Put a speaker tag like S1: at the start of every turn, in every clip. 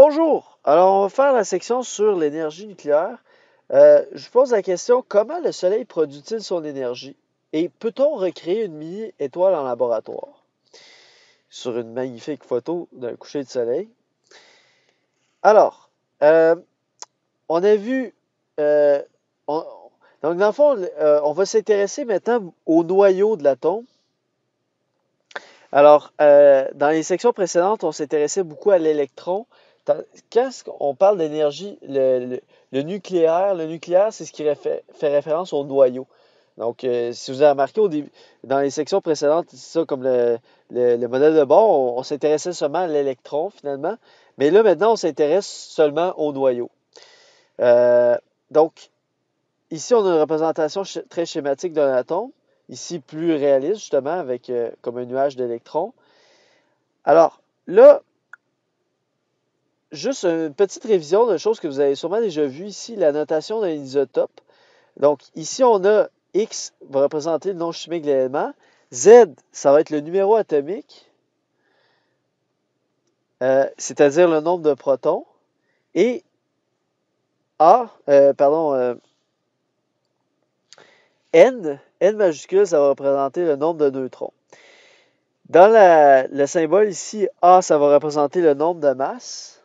S1: Bonjour! Alors, on va faire la section sur l'énergie nucléaire. Je vous pose la question, comment le Soleil produit-il son énergie? Et peut-on recréer une mini-étoile en laboratoire? Sur une magnifique photo d'un coucher de soleil. Alors, on a vu... euh, on- donc, dans le fond, on va s'intéresser maintenant au noyau de l'atome. Alors, dans les sections précédentes, on s'intéressait beaucoup à l'électron. Quand on parle d'énergie, le nucléaire, c'est ce qui fait référence au noyau. Donc, si vous avez remarqué dans les sections précédentes, c'est ça comme le modèle de bord, on s'intéressait seulement à l'électron finalement. Mais là, maintenant, on s'intéresse seulement au noyau. Donc, ici, on a une représentation très schématique d'un atome. Ici, plus réaliste, justement, avec comme un nuage d'électrons. Alors, là, juste une petite révision de choses que vous avez sûrement déjà vues ici, la notation d'un isotope. Donc, ici, on a X va représenter le nom chimique de l'élément. Z, ça va être le numéro atomique, c'est-à-dire le nombre de protons. Et N majuscule, ça va représenter le nombre de neutrons. Dans le symbole ici, A, ça va représenter le nombre de masses.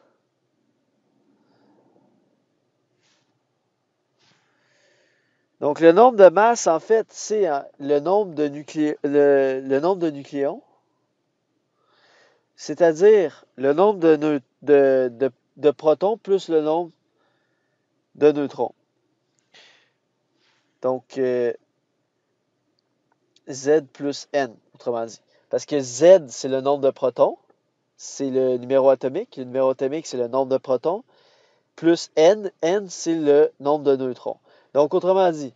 S1: Donc, le nombre de masses, en fait, c'est le nombre de nucléons, c'est-à-dire le nombre de protons plus le nombre de neutrons. Donc, Z plus N, autrement dit. Parce que Z, c'est le nombre de protons, c'est le numéro atomique. Le numéro atomique, c'est le nombre de protons, plus N, c'est le nombre de neutrons. Donc, autrement dit,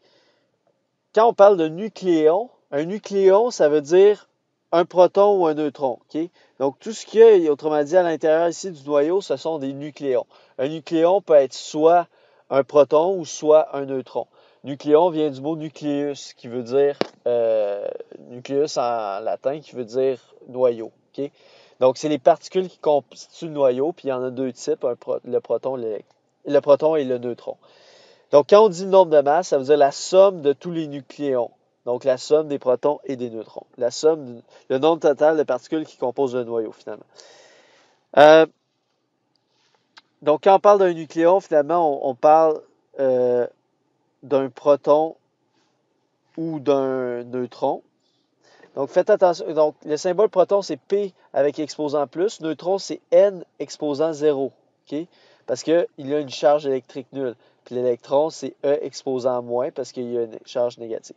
S1: quand on parle de nucléon, un nucléon, ça veut dire un proton ou un neutron. Okay? Donc, tout ce qu'il y a, autrement dit, à l'intérieur ici du noyau, ce sont des nucléons. Un nucléon peut être soit un proton ou soit un neutron. Nucléon vient du mot nucleus, qui veut dire nucleus en latin, qui veut dire noyau. Okay? Donc, c'est les particules qui constituent le noyau, puis il y en a deux types, le proton et le neutron. Donc, quand on dit le nombre de masse, ça veut dire la somme de tous les nucléons. Donc, la somme des protons et des neutrons. Le nombre total de particules qui composent le noyau, finalement. Donc, quand on parle d'un nucléon, finalement, on parle d'un proton ou d'un neutron. Donc, faites attention. Donc, le symbole proton, c'est P avec exposant plus. Neutron, c'est N exposant 0. Okay? Parce qu'il y a une charge électrique nulle. Puis l'électron, c'est E exposant moins parce qu'il y a une charge négative.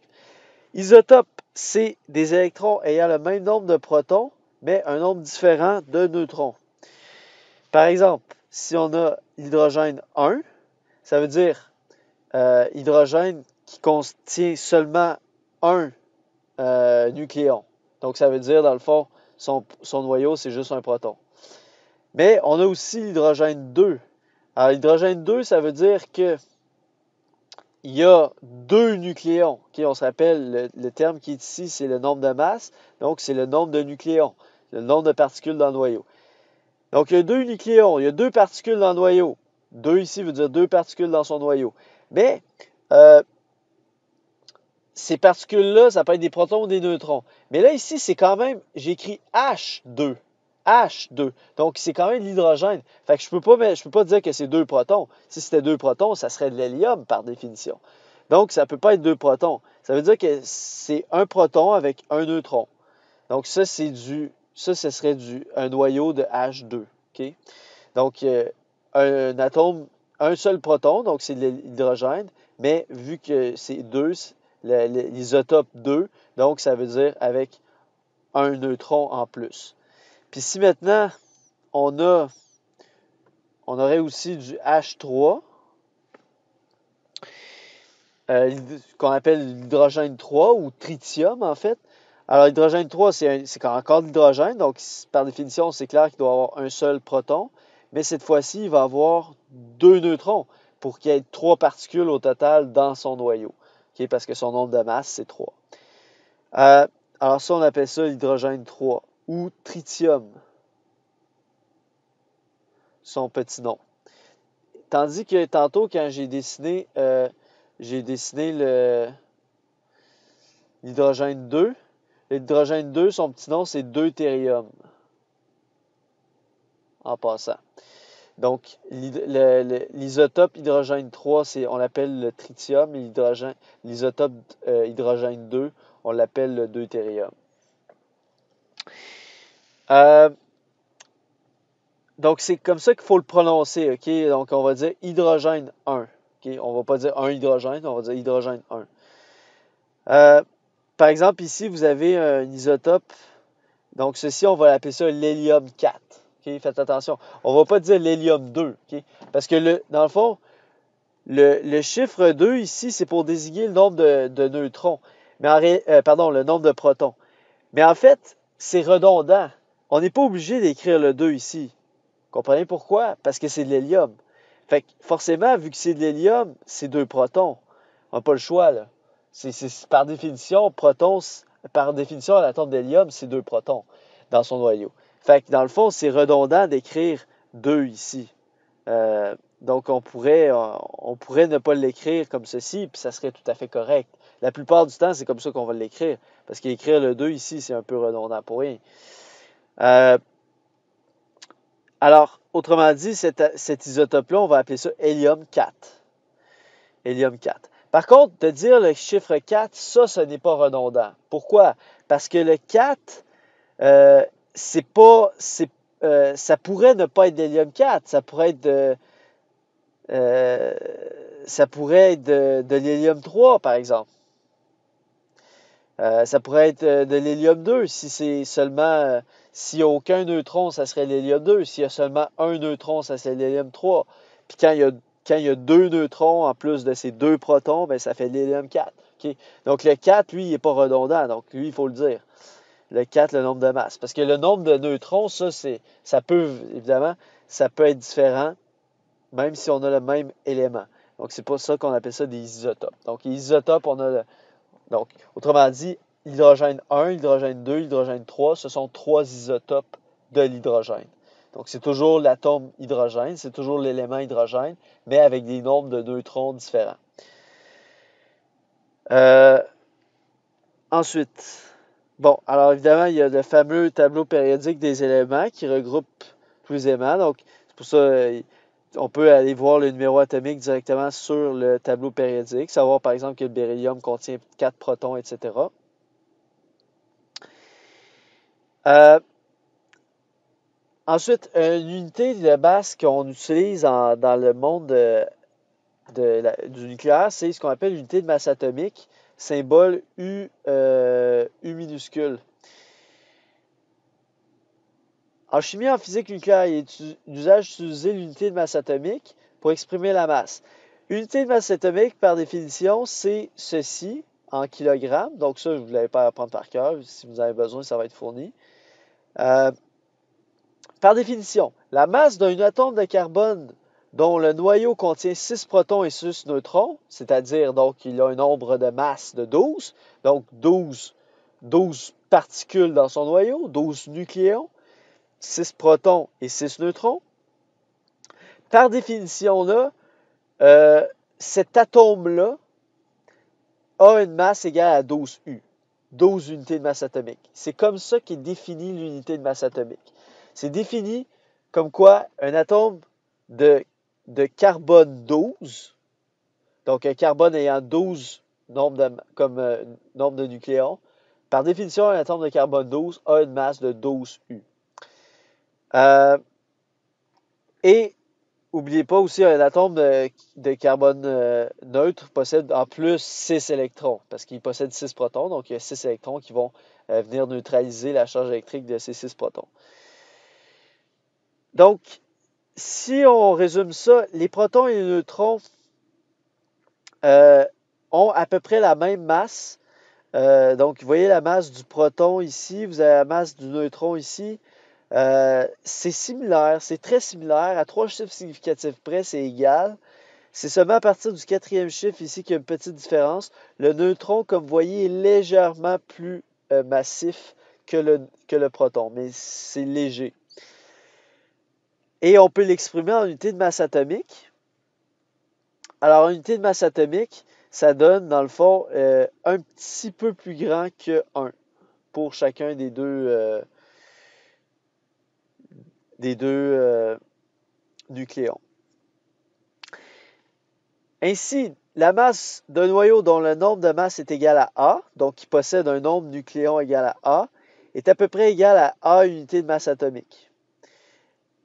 S1: Isotope, c'est des électrons ayant le même nombre de protons, mais un nombre différent de neutrons. Par exemple, si on a l'hydrogène 1, ça veut dire hydrogène qui contient seulement un nucléon. Donc, ça veut dire, dans le fond, son noyau, c'est juste un proton. Mais on a aussi l'hydrogène 2. Alors, l'hydrogène 2, ça veut dire que il y a deux nucléons. Okay? On se rappelle, le terme qui est ici, c'est le nombre de masses. Donc, c'est le nombre de nucléons, le nombre de particules dans le noyau. Donc, il y a deux nucléons, il y a deux particules dans le noyau. Deux ici veut dire deux particules dans son noyau. Mais, ces particules-là, ça peut être des protons ou des neutrons. Mais là, ici, c'est quand même, j'ai écrit H2. H2. Donc, c'est quand même l'hydrogène. Fait que je peux pas dire que c'est deux protons. Si c'était deux protons, ça serait de l'hélium par définition. Donc, ça ne peut pas être deux protons. Ça veut dire que c'est un proton avec un neutron. Donc, ça, ce serait un noyau de H2. Okay? Donc, un atome, un seul proton, donc c'est de l'hydrogène, mais vu que c'est deux, l'isotope 2, donc ça veut dire avec un neutron en plus. Puis si maintenant, on aurait aussi du H3, qu'on appelle l'hydrogène 3 ou tritium en fait. Alors l'hydrogène 3, c'est encore de l'hydrogène, donc par définition, c'est clair qu'il doit avoir un seul proton, mais cette fois-ci, il va avoir deux neutrons pour qu'il y ait trois particules au total dans son noyau, okay? Parce que son nombre de masse, c'est 3. Alors ça, on appelle ça l'hydrogène 3 ou tritium. son petit nom. Tandis que tantôt, quand j'ai dessiné l'hydrogène 2, l'hydrogène 2, son petit nom, c'est deutérium, en passant. Donc, l'isotope hydrogène 3, on l'appelle le tritium, et l'isotope hydrogène 2, on l'appelle le deutérium. Donc, c'est comme ça qu'il faut le prononcer, OK? Donc, on va dire hydrogène 1. OK? On ne va pas dire un hydrogène, on va dire hydrogène 1. Par exemple, ici, vous avez un isotope. Donc, ceci, on va l'appeler ça l'hélium 4. OK? Faites attention. On ne va pas dire l'hélium 2. OK? Parce que, dans le fond, le chiffre 2 ici, c'est pour désigner le nombre de neutrons. Mais le nombre de protons. Mais en fait, c'est redondant. On n'est pas obligé d'écrire le 2 ici. Comprenez pourquoi? Parce que c'est de l'hélium. Fait que forcément, vu que c'est de l'hélium, c'est 2 protons. On n'a pas le choix, là. Par définition, par définition, l'atome d'hélium, c'est 2 protons dans son noyau. Fait que dans le fond, c'est redondant d'écrire 2 ici. Donc, on pourrait ne pas l'écrire comme ceci, puis ça serait tout à fait correct. La plupart du temps, c'est comme ça qu'on va l'écrire. Parce qu'écrire le 2 ici, c'est un peu redondant pour rien. Alors, autrement dit, cet isotope-là, on va appeler ça hélium 4. Hélium 4. Par contre, de dire le chiffre 4, ça, ce n'est pas redondant. Pourquoi? Parce que le 4, ça pourrait ne pas être d'hélium 4, ça pourrait être de l'hélium 3, par exemple. Ça pourrait être de l'hélium 2. Si c'est seulement, s'il n'y a aucun neutron, ça serait l'hélium 2. S'il y a seulement un neutron, ça serait l'hélium 3. Puis quand il y a 2 neutrons en plus de ces 2 protons, bien, ça fait l'hélium 4. Okay? Donc le 4, lui, il n'est pas redondant. Donc lui, il faut le dire. Le 4, le nombre de masse. Parce que le nombre de neutrons, ça peut, évidemment, ça peut être différent, même si on a le même élément. Donc c'est pour ça qu'on appelle ça des isotopes. Donc les isotopes, donc, autrement dit, l'hydrogène 1, l'hydrogène 2, l'hydrogène 3, ce sont 3 isotopes de l'hydrogène. Donc, c'est toujours l'atome hydrogène, c'est toujours l'élément hydrogène, mais avec des nombres de neutrons différents. Ensuite, bon, alors évidemment, il y a le fameux tableau périodique des éléments qui regroupe tous les éléments. Donc, c'est pour ça on peut aller voir le numéro atomique directement sur le tableau périodique, savoir par exemple que le beryllium contient 4 protons, etc. Ensuite, une unité de base qu'on utilise dans le monde du nucléaire, c'est ce qu'on appelle l'unité de masse atomique, symbole U minuscule. En chimie, en physique nucléaire, il est d'usage d'utiliser l'unité de masse atomique pour exprimer la masse. Unité de masse atomique, par définition, c'est ceci en kilogrammes. Donc ça, je ne vous l'avez pas à apprendre par cœur. Si vous en avez besoin, ça va être fourni. Par définition, la masse d'un atome de carbone dont le noyau contient 6 protons et 6 neutrons, c'est-à-dire donc il a un nombre de masse de 12, donc 12 particules dans son noyau, 12 nucléons, 6 protons et 6 neutrons. Par définition, là, cet atome-là a une masse égale à 12 U, 12 unités de masse atomique. C'est comme ça qu'est définie l'unité de masse atomique. C'est défini comme quoi un atome de carbone 12, donc un carbone ayant 12 nombre de nucléons, par définition, un atome de carbone 12 a une masse de 12 U. Et n'oubliez pas aussi, un atome de carbone neutre possède en plus 6 électrons, parce qu'il possède 6 protons, donc il y a 6 électrons qui vont venir neutraliser la charge électrique de ces 6 protons. Donc, si on résume ça, les protons et les neutrons ont à peu près la même masse. Donc, vous voyez la masse du proton ici, vous avez la masse du neutron ici. C'est similaire, c'est très similaire. À 3 chiffres significatifs près, c'est égal. C'est seulement à partir du 4e chiffre ici qu'il y a une petite différence. Le neutron, comme vous voyez, est légèrement plus massif que le proton, mais c'est léger. Et on peut l'exprimer en unité de masse atomique. Alors, une unité de masse atomique, ça donne, dans le fond, un petit peu plus grand que 1 pour chacun des deux nucléons. Ainsi, la masse d'un noyau dont le nombre de masses est égal à A, donc qui possède un nombre de nucléons égal à A, est à peu près égal à A unité de masse atomique.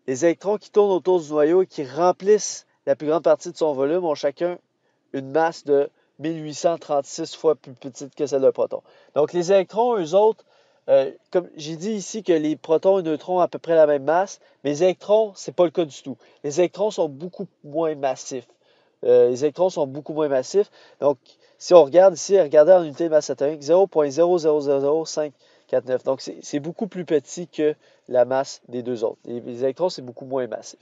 S1: Les électrons qui tournent autour du noyau et qui remplissent la plus grande partie de son volume ont chacun une masse de 1836 fois plus petite que celle d'un proton. Donc les électrons, eux autres, comme j'ai dit ici que les protons et neutrons ont à peu près la même masse, mais les électrons, c'est pas le cas du tout. Les électrons sont beaucoup moins massifs. Les électrons sont beaucoup moins massifs. Donc, si on regarde ici, regardez en unité de masse atomique, 0,0000549. Donc, c'est beaucoup plus petit que la masse des deux autres. Les électrons, c'est beaucoup moins massif.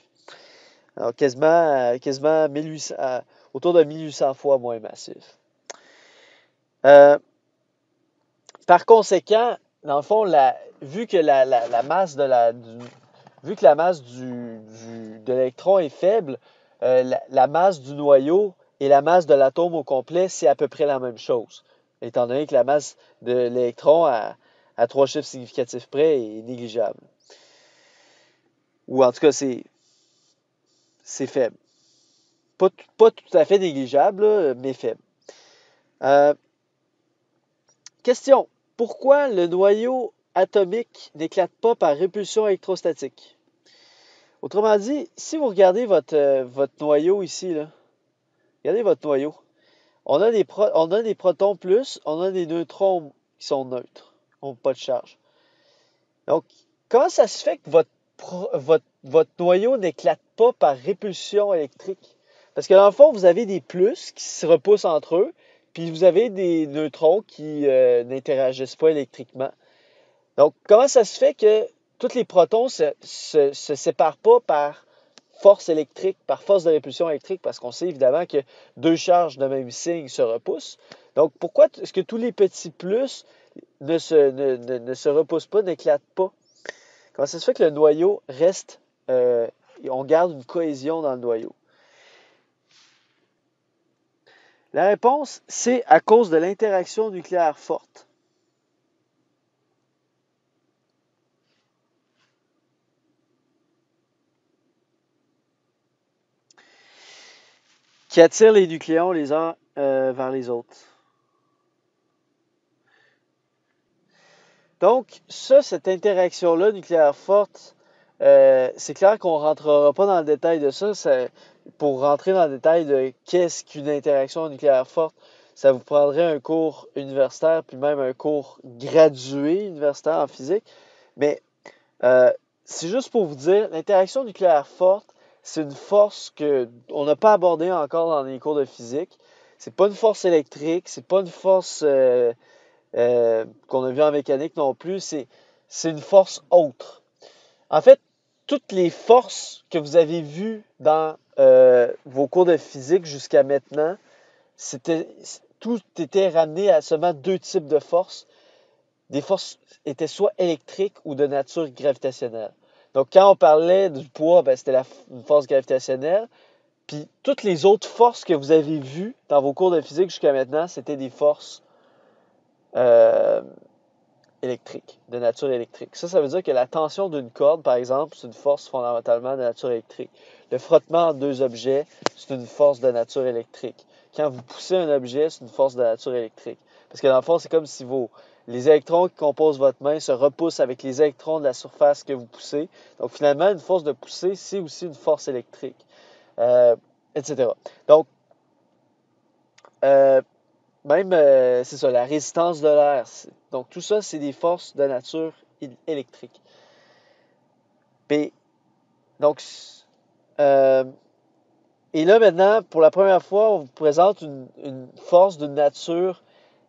S1: Alors, quasiment 1800, autour de 1800 fois moins massif. Par conséquent, dans le fond, vu que la masse vu que la masse de l'électron est faible, la masse du noyau et la masse de l'atome au complet, c'est à peu près la même chose. Étant donné que la masse de l'électron à 3 chiffres significatifs près est négligeable. Ou en tout cas, c'est faible. Pas tout à fait négligeable, là, mais faible. Question. Pourquoi le noyau atomique n'éclate pas par répulsion électrostatique? Autrement dit, si vous regardez votre noyau ici, là, regardez votre noyau. On a des protons plus, on a des neutrons qui sont neutres, qui n'ont pas de charge. Donc, comment ça se fait que votre noyau n'éclate pas par répulsion électrique? Parce que dans le fond, vous avez des plus qui se repoussent entre eux, puis vous avez des neutrons qui n'interagissent pas électriquement. Donc, comment ça se fait que tous les protons se séparent pas par force électrique, par force de répulsion électrique? Parce qu'on sait évidemment que deux charges de même signe se repoussent. Donc, pourquoi est-ce que tous les petits plus ne se repoussent pas, n'éclatent pas? Comment ça se fait que le noyau reste, on garde une cohésion dans le noyau? La réponse, c'est à cause de l'interaction nucléaire forte. Qui attire les nucléons les uns vers les autres. Donc, cette interaction-là nucléaire forte, c'est clair qu'on ne rentrera pas dans le détail de ça. Pour rentrer dans le détail de qu'est-ce qu'une interaction nucléaire forte, ça vous prendrait un cours universitaire, puis même un cours gradué universitaire en physique. Mais c'est juste pour vous dire, l'interaction nucléaire forte, c'est une force qu'on n'a pas abordée encore dans les cours de physique. C'est pas une force électrique, c'est pas une force qu'on a vue en mécanique non plus, c'est une force autre. En fait, toutes les forces que vous avez vues dans vos cours de physique jusqu'à maintenant, tout était ramené à seulement deux types de forces. Des forces étaient soit électriques ou de nature gravitationnelle. Donc, quand on parlait du poids, c'était une force gravitationnelle. Puis, toutes les autres forces que vous avez vues dans vos cours de physique jusqu'à maintenant, c'était des forces électriques, de nature électrique. Ça veut dire que la tension d'une corde, par exemple, c'est une force fondamentalement de nature électrique. Le frottement entre deux objets, c'est une force de nature électrique. Quand vous poussez un objet, c'est une force de nature électrique. Parce que dans le fond, c'est comme si les électrons qui composent votre main se repoussent avec les électrons de la surface que vous poussez. Donc finalement, une force de poussée, c'est aussi une force électrique, etc. Donc, même, c'est ça, la résistance de l'air. Donc tout ça, c'est des forces de nature électrique. Et donc, et là maintenant, pour la première fois, on vous présente une force d'une nature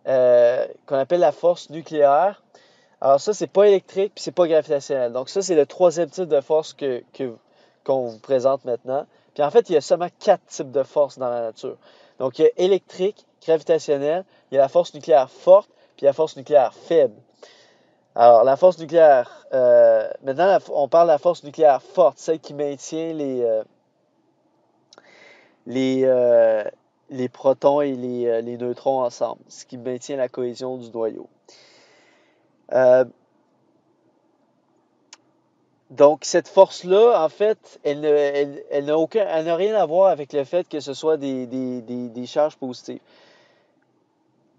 S1: qu'on appelle la force nucléaire. Alors ça, c'est pas électrique puis c'est pas gravitationnel. Donc ça, c'est le troisième type de force qu'on vous présente maintenant. Puis en fait, il y a seulement 4 types de forces dans la nature. Donc il y a électrique, gravitationnel, il y a la force nucléaire forte, puis la force nucléaire faible. Alors, la force nucléaire. Maintenant, on parle de la force nucléaire forte, celle qui maintient les, euh, les protons et les neutrons ensemble, ce qui maintient la cohésion du noyau. Euh, donc, cette force-là, en fait, elle n'a rien à voir avec le fait que ce soit des charges positives.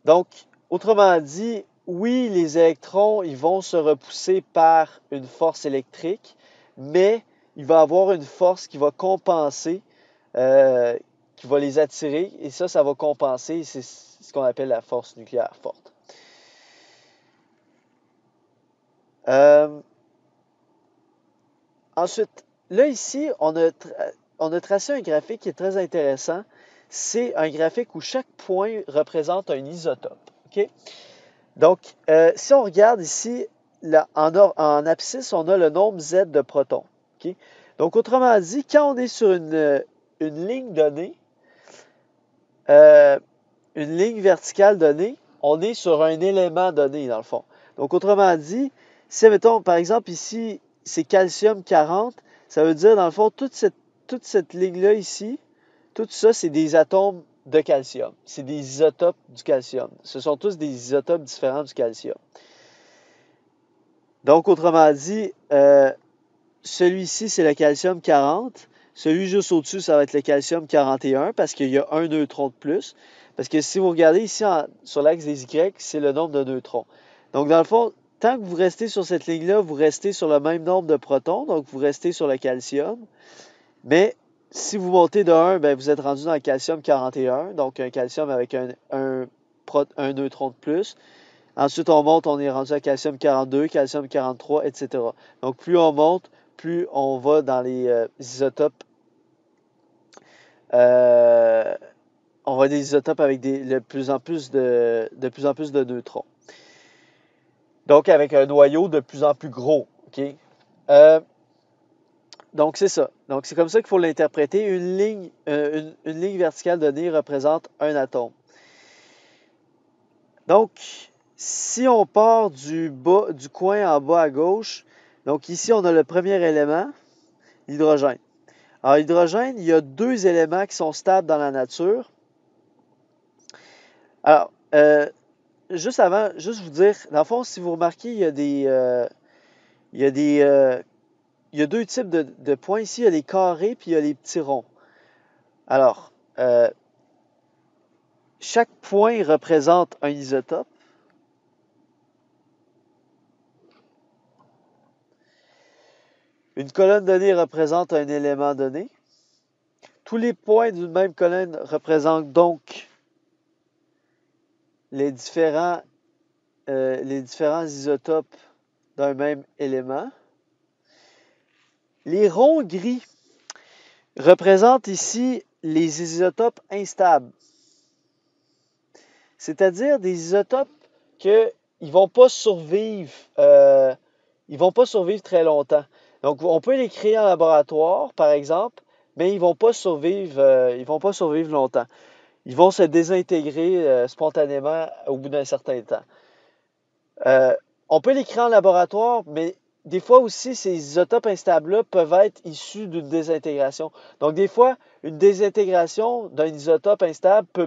S1: Donc, autrement dit, oui, les électrons, ils vont se repousser par une force électrique, mais il va y avoir une force qui va compenser, euh, qui va les attirer, et ça va compenser, c'est ce qu'on appelle la force nucléaire forte. Euh, Ensuite, là ici, on a tracé un graphique qui est très intéressant. C'est un graphique où chaque point représente un isotope. OK? Donc, si on regarde ici, là, en abscisse, on a le nombre Z de protons. Okay? Donc, autrement dit, quand on est sur une ligne donnée, une ligne verticale donnée, on est sur un élément donné, dans le fond. Donc, autrement dit, si, mettons, par exemple, ici, c'est calcium 40, ça veut dire, dans le fond, toute cette ligne-là ici, tout ça, c'est des atomes de calcium. C'est des isotopes du calcium. Ce sont tous des isotopes différents du calcium. Donc, autrement dit, celui-ci, c'est le calcium 40. Celui juste au-dessus, ça va être le calcium 41 parce qu'il y a un neutron de plus. Parce que si vous regardez ici sur l'axe des Y, c'est le nombre de neutrons. Donc, dans le fond, tant que vous restez sur cette ligne-là, vous restez sur le même nombre de protons. Donc, vous restez sur le calcium. Mais si vous montez de 1, ben, vous êtes rendu dans le calcium 41. Donc, un calcium avec un neutron de plus. Ensuite, on monte, on est rendu à calcium 42, calcium 43, etc. Donc, plus on monte, plus on va dans les isotopes. On va des isotopes avec de plus en plus de neutrons. Donc, avec un noyau de plus en plus gros. Okay? Donc, c'est ça. Donc, c'est comme ça qu'il faut l'interpréter. Une ligne verticale donnée représente un atome. Donc, si on part du coin en bas à gauche, donc ici, on a le premier élément, l'hydrogène. Alors, l'hydrogène, il y a deux éléments qui sont stables dans la nature. Alors, juste avant, juste vous dire, dans le fond, si vous remarquez, il y a deux types de points ici. Il y a les carrés puis il y a les petits ronds. Alors, chaque point représente un isotope. Une colonne donnée représente un élément donné. Tous les points d'une même colonne représentent donc les différents isotopes d'un même élément. Les ronds gris représentent ici les isotopes instables. C'est-à-dire des isotopes qu'ils ne vont pas survivre, ils vont pas survivre très longtemps. Donc, on peut les créer en laboratoire, par exemple, mais ils vont pas survivre longtemps. Ils vont se désintégrer spontanément au bout d'un certain temps. On peut les créer en laboratoire, mais des fois aussi, ces isotopes instables-là peuvent être issus d'une désintégration. Donc, des fois, une désintégration d'un isotope instable peut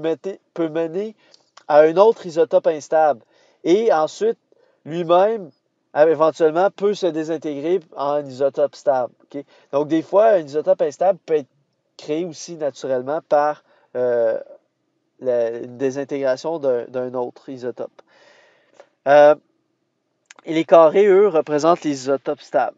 S1: mener à un autre isotope instable. Et ensuite, lui-même, éventuellement, peut se désintégrer en isotope stable. Okay? Donc, des fois, un isotope instable peut être créé aussi naturellement par une désintégration d'un autre isotope. Et les carrés, eux, représentent les isotopes stables.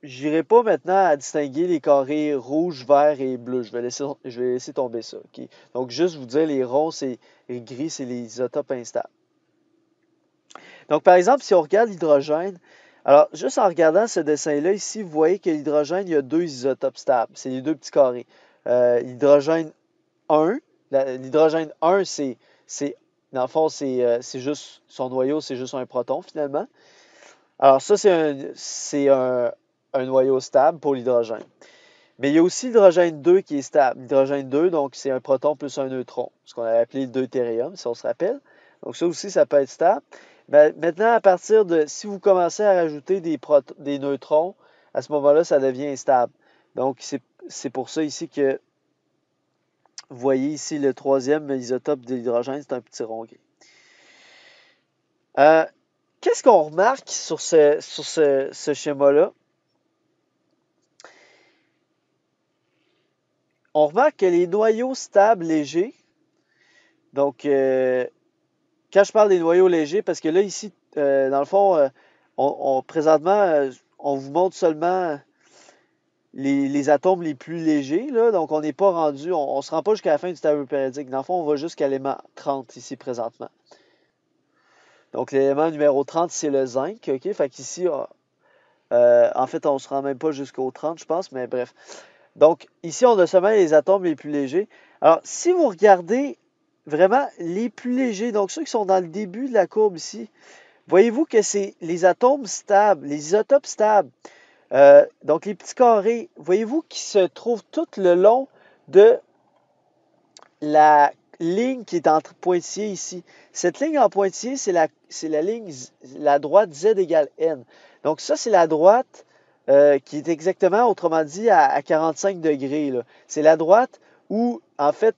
S1: Je n'irai pas maintenant à distinguer les carrés rouge, vert et bleu. Je vais laisser tomber ça. Okay? Donc, juste vous dire, les ronds et gris, c'est les isotopes instables. Donc, par exemple, si on regarde l'hydrogène, alors, juste en regardant ce dessin-là, ici, vous voyez que l'hydrogène, il y a deux isotopes stables. C'est les deux petits carrés. L'hydrogène 1, l'hydrogène 1, dans le fond, c'est juste, son noyau, c'est juste un proton, finalement. Alors, ça, c'est un noyau stable pour l'hydrogène. Mais il y a aussi l'hydrogène 2 qui est stable. L'hydrogène 2, donc, c'est un proton plus un neutron, ce qu'on avait appelé le deutérium, si on se rappelle. Donc, ça aussi, ça peut être stable. Ben, maintenant, à partir de, si vous commencez à rajouter des neutrons, à ce moment-là, ça devient instable. Donc, c'est pour ça ici que vous voyez ici le troisième isotope de l'hydrogène, c'est un petit rond gris. Qu'est-ce qu'on remarque sur ce schéma-là? On remarque que les noyaux stables légers, donc quand je parle des noyaux légers, parce que là, ici, dans le fond, présentement, on vous montre seulement les atomes les plus légers, là, donc on n'est pas rendu, on ne se rend pas jusqu'à la fin du tableau périodique. Dans le fond, on va jusqu'à l'élément 30 ici présentement. Donc l'élément numéro 30, c'est le zinc, ok? Fait qu'ici, en fait, on ne se rend même pas jusqu'au 30, je pense, mais bref. Donc ici, on a seulement les atomes les plus légers. Alors, si vous regardez vraiment les plus légers, donc ceux qui sont dans le début de la courbe ici, voyez-vous que c'est les atomes stables, les isotopes stables. Donc, les petits carrés, voyez-vous qui se trouvent tout le long de la ligne qui est en pointillé ici. Cette ligne en pointillé, c'est la ligne, la droite Z égale N. Donc, ça, c'est la droite qui est exactement, autrement dit, à 45 degrés. C'est la droite où, en fait,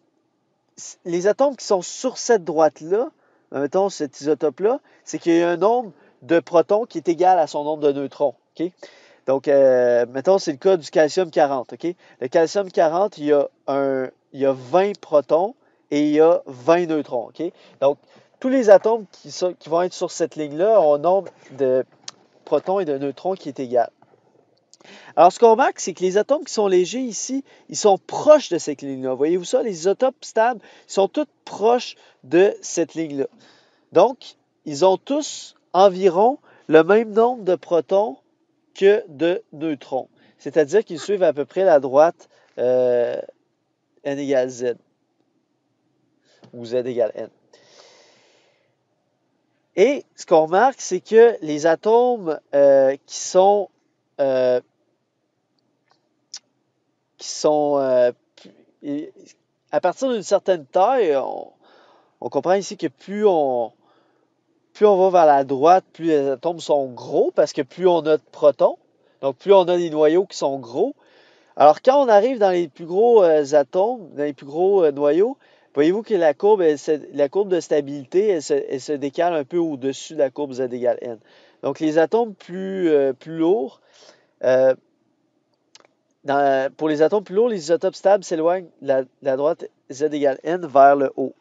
S1: les atomes qui sont sur cette droite-là, mettons cet isotope-là, c'est qu'il y a un nombre de protons qui est égal à son nombre de neutrons. Okay? Donc, mettons, c'est le cas du calcium 40. Okay? Le calcium 40, il y a 20 protons et il y a 20 neutrons. Okay? Donc, tous les atomes qui vont être sur cette ligne-là ont un nombre de protons et de neutrons qui est égal. Alors, ce qu'on remarque, c'est que les atomes qui sont légers ici, ils sont proches de cette ligne-là. Voyez-vous ça? Les isotopes stables sont tous proches de cette ligne-là. Donc, ils ont tous environ le même nombre de protons que de neutrons. C'est-à-dire qu'ils suivent à peu près la droite n égale z, ou z égale n. Et ce qu'on remarque, c'est que les atomes qui sont à partir d'une certaine taille, on comprend ici que plus on va vers la droite, plus les atomes sont gros, parce que plus on a de protons, donc plus on a des noyaux qui sont gros. Alors, quand on arrive dans les plus gros atomes, dans les plus gros noyaux, voyez-vous que la courbe de stabilité, elle se décale un peu au-dessus de la courbe Z égale N. Donc, les atomes plus lourds, pour les atomes plus lourds, les isotopes stables s'éloignent de la droite Z égale N vers le haut.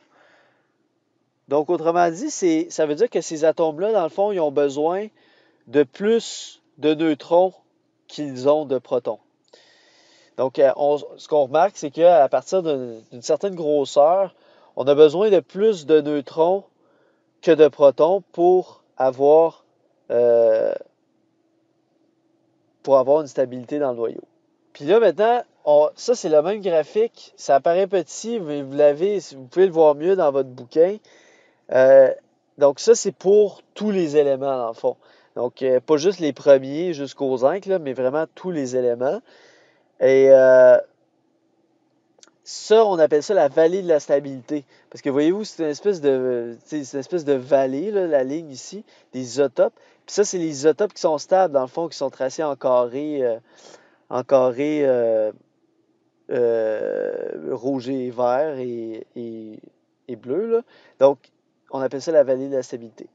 S1: Donc, autrement dit, ça veut dire que ces atomes-là, dans le fond, ils ont besoin de plus de neutrons qu'ils ont de protons. Donc, ce qu'on remarque, c'est qu'à partir d'une certaine grosseur, on a besoin de plus de neutrons que de protons pour avoir une stabilité dans le noyau. Puis là, maintenant, ça, c'est le même graphique. Ça apparaît petit, mais vous pouvez le voir mieux dans votre bouquin. Donc, ça, c'est pour tous les éléments, dans le fond. Donc, pas juste les premiers jusqu'aux zinc, là, mais vraiment tous les éléments. Et ça, on appelle ça la vallée de la stabilité. Parce que voyez-vous, c'est une espèce de vallée, là, la ligne ici, des isotopes. Puis ça, c'est les isotopes qui sont stables, dans le fond, qui sont tracés en carré rouge et vert et bleu. Là. Donc, on appelle ça la vallée de la stabilité.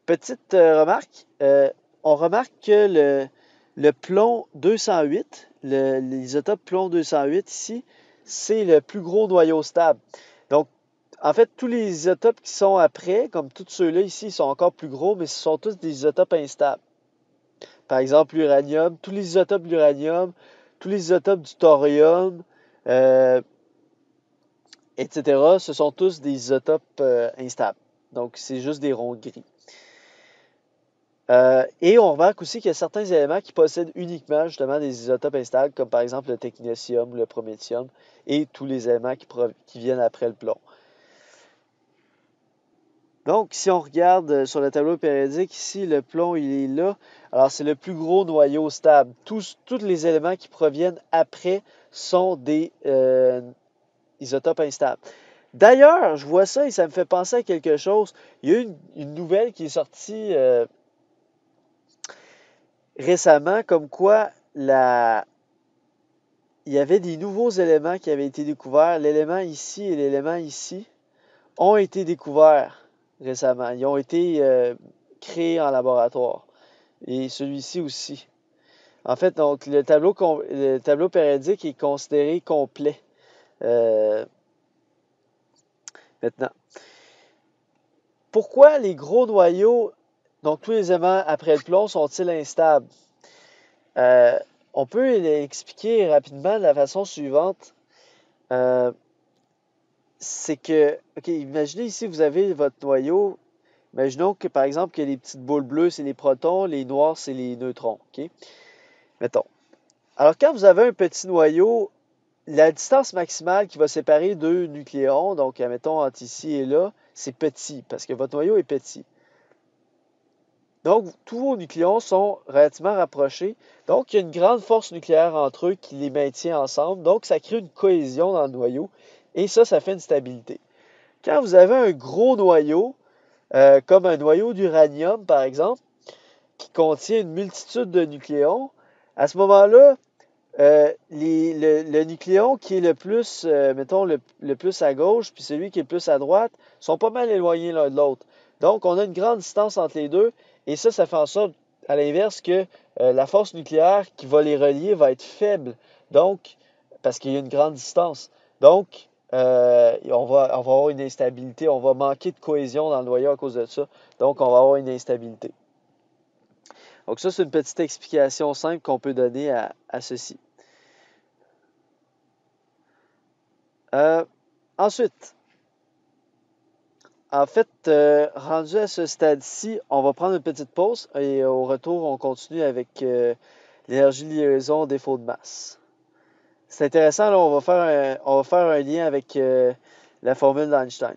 S1: Petite remarque, on remarque que le plomb 208, l'isotope plomb 208 ici, c'est le plus gros noyau stable. Donc, en fait, tous les isotopes qui sont après, comme tous ceux-là ici, ils sont encore plus gros, mais ce sont tous des isotopes instables. Par exemple, l'uranium, tous les isotopes de l'uranium, tous les isotopes du thorium, etc., ce sont tous des isotopes instables. Donc, c'est juste des ronds gris. Et on remarque aussi qu'il y a certains éléments qui possèdent uniquement justement des isotopes instables, comme par exemple le technétium, le prométhium et tous les éléments qui viennent après le plomb. Donc, si on regarde sur le tableau périodique, ici, le plomb, il est là. Alors, c'est le plus gros noyau stable. Tous les éléments qui proviennent après sont des isotopes instables. D'ailleurs, je vois ça et ça me fait penser à quelque chose. Il y a eu une nouvelle qui est sortie récemment, comme quoi il y avait des nouveaux éléments qui avaient été découverts. L'élément ici et l'élément ici ont été découverts récemment. Ils ont été créés en laboratoire. Et celui-ci aussi. En fait, donc, le tableau périodique est considéré complet euh, maintenant. Pourquoi les gros noyaux, donc tous les éléments après le plomb, sont-ils instables? Euh, on peut l'expliquer rapidement de la façon suivante. Euh, c'est que, OK, imaginez ici, vous avez votre noyau. Imaginons que, par exemple, que les petites boules bleues, c'est les protons, les noirs, c'est les neutrons. OK? Mettons. Alors, quand vous avez un petit noyau, la distance maximale qui va séparer deux nucléons, donc, admettons, entre ici et là, c'est petit, parce que votre noyau est petit. Donc, tous vos nucléons sont relativement rapprochés. Donc, il y a une grande force nucléaire entre eux qui les maintient ensemble. Donc, ça crée une cohésion dans le noyau. Et ça fait une stabilité. Quand vous avez un gros noyau, comme un noyau d'uranium, par exemple, qui contient une multitude de nucléons, à ce moment-là, le nucléon qui est le plus, mettons, le plus à gauche, puis celui qui est le plus à droite, sont pas mal éloignés l'un de l'autre. Donc, on a une grande distance entre les deux, et ça fait en sorte, à l'inverse, que la force nucléaire qui va les relier va être faible. Donc, parce qu'il y a une grande distance. Donc, on va avoir une instabilité, on va manquer de cohésion dans le noyau à cause de ça. Donc, on va avoir une instabilité. Donc, ça, c'est une petite explication simple qu'on peut donner à ceci. Euh, Ensuite, en fait, rendu à ce stade-ci, on va prendre une petite pause et au retour, on continue avec l'énergie de liaison défaut de masse. C'est intéressant, là, on va faire un lien avec la formule d'Einstein.